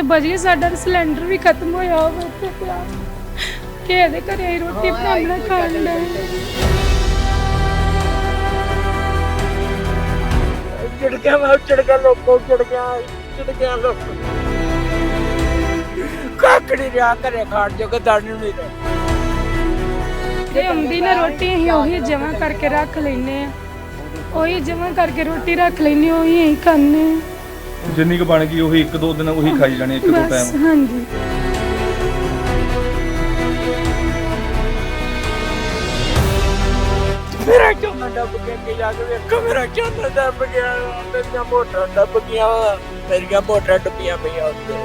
6 ਵਜੇ ਸਾਡਾ ਸਿਲੰਡਰ ਵੀ ਖਤਮ ਹੋਇਆ ਹੋਵੇ ਤੇ ਪਿਆ ਕਿ ਇਹਦੇ ਘਰੇ ਰੋਟੀ ਬਣਾਉਣਾ ਖਾਣ ਲਈ चिड़का लोगों चिड़किया लोग काकड़ी रहा करे खाट जो के दाने नहीं रहे ਤੇ ਆਉਂਦੀ ਨਾ ਰੋਟੀ ਅਸੀਂ ਉਹੀ ਜਮਾ ਕਰਕੇ ਰੱਖ ਲੈਨੇ ਆ ਉਹੀ ਜਮਾ ਕਰਕੇ ਰੋਟੀ ਰੱਖ ਲੈਨੇ ਉਹੀ ਅਸੀਂ ਖਾਂਦੇ ਆ ਜਿੰਨੀ ਕੁ ਬਣ ਗਈ ਉਹੀ 1-2 ਦਿਨ ਉਹੀ ਖਾਈ ਜਾਣੀ 1-2 ਬਸ ਟਾਈਮ। ਹਾਂਜੀ मेरा चौना डब के जाके देखो मेरा चौना डब गया मेरिया मोटर डब गया मेरिया मोटर डबिया पईया उत्ते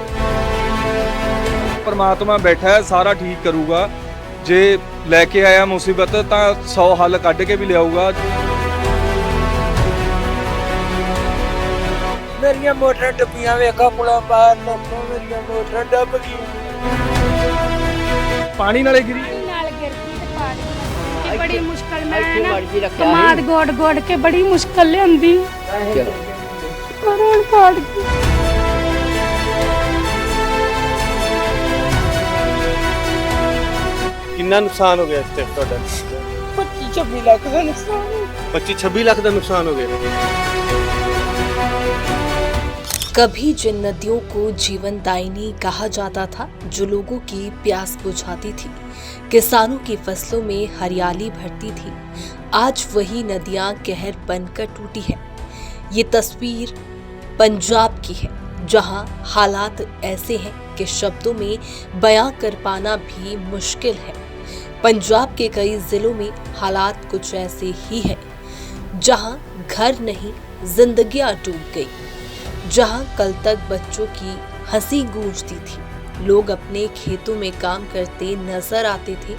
परमात्मा बैठा है सारा ठीक करूगा जे लेके आया मुसीबत ਤਾਂ 100 हल ਕੱਢ के भी लियाऊगा। मेरिया मोटर डबिया वेखा पुला बाहर लोगों मेरिया मोटर डब गई पानी नाले गिरी ਨਾਲ ਗਿਰਦੀ ਤੇ ਪਾਣੀ ਤੇ ਬੜੀ ਮੁਸ਼ਕਲ ਮੈਂ ਨਾ ਕਮਾਦ ਗੋੜ ਕੇ ਬੜੀ ਮੁਸ਼ਕਲ ਲਿਆਂਦੀ ਪਰ ਹੁਣ ਪਾੜ ਗਈ ਕਿੰਨਾ ਨੁਕਸਾਨ ਹੋ ਗਿਆ ਇਸ ਤੇ ਤੁਹਾਡਾ 25-26 ਲੱਖ ਦਾ ਨੁਕਸਾਨ 25-26 ਲੱਖ ਦਾ ਨੁਕਸਾਨ ਹੋ ਗਿਆ। कभी जिन नदियों को जीवन दायिनी कहा जाता था, जो लोगों की प्यास बुझाती थी, किसानों की फसलों में हरियाली भरती थी, आज वही नदियां कहर बनकर टूटी है। ये तस्वीर पंजाब की है, जहां हालात ऐसे हैं कि शब्दों में बयां कर पाना भी मुश्किल है। पंजाब के कई जिलों में हालात कुछ ऐसे ही है, जहां घर नहीं जिंदगियां डूब गई, जहां कल तक बच्चों की हंसी गूंजती थी, लोग अपने खेतों में काम करते नजर आते थे,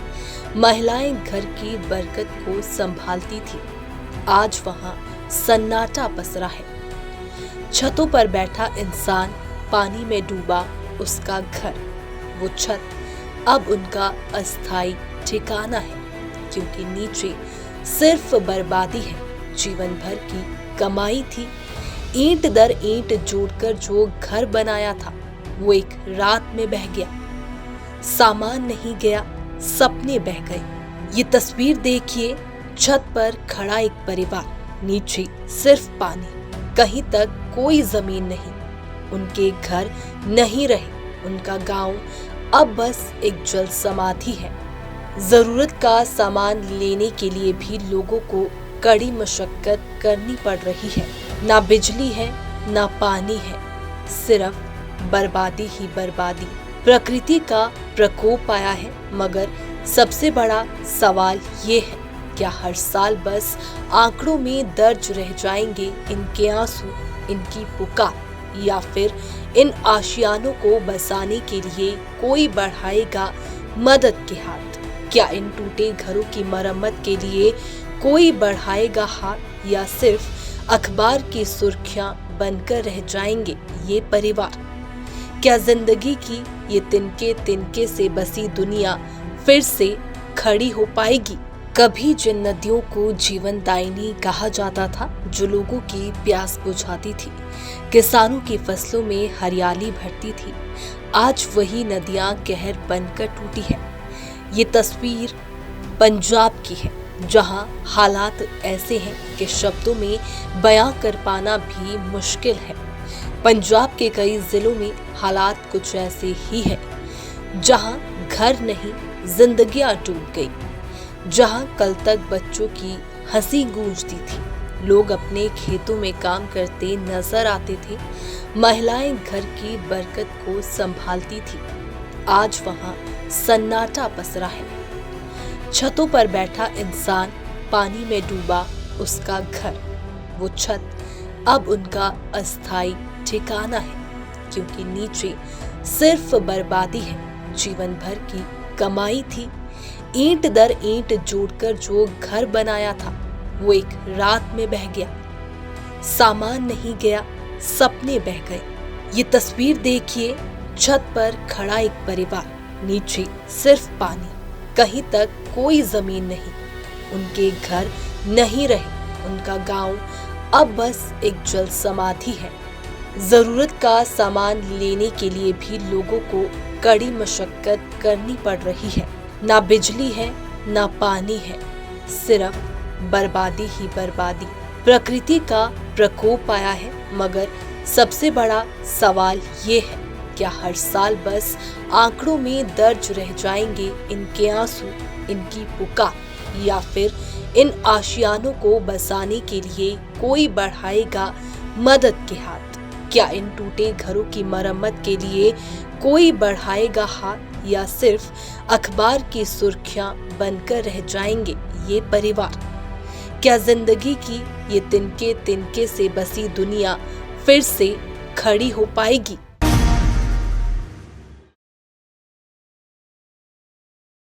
महिलाएं घर की बरकत को संभालती थी, आज वहां सन्नाटा पसरा है। छतों पर बैठा इंसान, पानी में डूबा उसका घर, वो छत अब उनका अस्थायी ठिकाना है, क्योंकि नीचे सिर्फ बर्बादी है। जीवन भर की कमाई थी, ईंट दर ईंट जोड़कर जो घर बनाया था वो एक रात में बह गया। सामान नहीं गया, सपने बह गए। ये तस्वीर देखिए, छत पर खड़ा एक परिवार, नीचे सिर्फ पानी, कहीं तक कोई जमीन नहीं, उनके घर नहीं रहे, उनका गांव अब बस एक जल समाधि है। जरूरत का सामान लेने के लिए भी लोगों को कड़ी मशक्कत करनी पड़ रही है। ना बिजली है, ना पानी है, सिर्फ बर्बादी ही बर्बादी। प्रकृति का प्रकोप आया है, मगर सबसे बड़ा सवाल ये है, क्या हर साल बस आंकड़ों में दर्ज रह जाएंगे इनके आंसू, इनकी पुकार, या फिर इन आशियानों को बसाने के लिए कोई बढ़ाएगा मदद के हाथ? क्या इन टूटे घरों की मरम्मत के लिए कोई बढ़ाएगा हाथ, या सिर्फ अखबार की सुर्खियां बनकर रह जाएंगे ये परिवार? क्या जिंदगी की ये तिनके तिनके से बसी दुनिया फिर से खड़ी हो पाएगी? कभी जिन नदियों को जीवन दायिनी कहा जाता था, जो लोगों की प्यास बुझाती थी, किसानों की फसलों में हरियाली भरती थी, आज वही नदियां कहर बनकर टूटी है। ये तस्वीर पंजाब की है, जहां हालात ऐसे हैं कि शब्दों में बयां कर पाना भी मुश्किल है। पंजाब के कई जिलों में हालात कुछ ऐसे ही है, जहां घर नहीं जिंदगियां डूब गई, जहां कल तक बच्चों की हंसी गूंजती थी, लोग अपने खेतों में काम करते नजर आते थे, महिलाएं घर की बरकत को संभालती थी, आज वहां सन्नाटा पसरा है। छतों पर बैठा इंसान, पानी में डूबा उसका घर, वो छत अब उनका अस्थायी ठिकाना है, क्योंकि नीचे सिर्फ बर्बादी है। जीवन भर की कमाई थी, ईंट दर ईंट जोड़कर जो घर बनाया था वो एक रात में बह गया। सामान नहीं गया, सपने बह गए। ये तस्वीर देखिए, छत पर खड़ा एक परिवार, नीचे सिर्फ पानी, कहीं तक कोई जमीन नहीं, उनके घर नहीं रहे, उनका गांव अब बस एक जल समाधि है। जरूरत का सामान लेने के लिए भी लोगों को कड़ी मशक्कत करनी पड़ रही है। ना बिजली है, ना पानी है, सिर्फ बर्बादी ही बर्बादी। प्रकृति का प्रकोप आया है, मगर सबसे बड़ा सवाल ये है, क्या हर साल बस आंकड़ों में दर्ज रह जाएंगे इनके आंसू, इनकी पुकार, या फिर इन आशियानों को बसाने के लिए कोई बढ़ाएगा मदद के हाथ? क्या इन टूटे घरों की मरम्मत के लिए कोई बढ़ाएगा हाथ, या सिर्फ अखबार की सुर्खियां बनकर रह जाएंगे ये परिवार? क्या जिंदगी की ये तिनके तिनके से बसी दुनिया फिर से खड़ी हो पाएगी?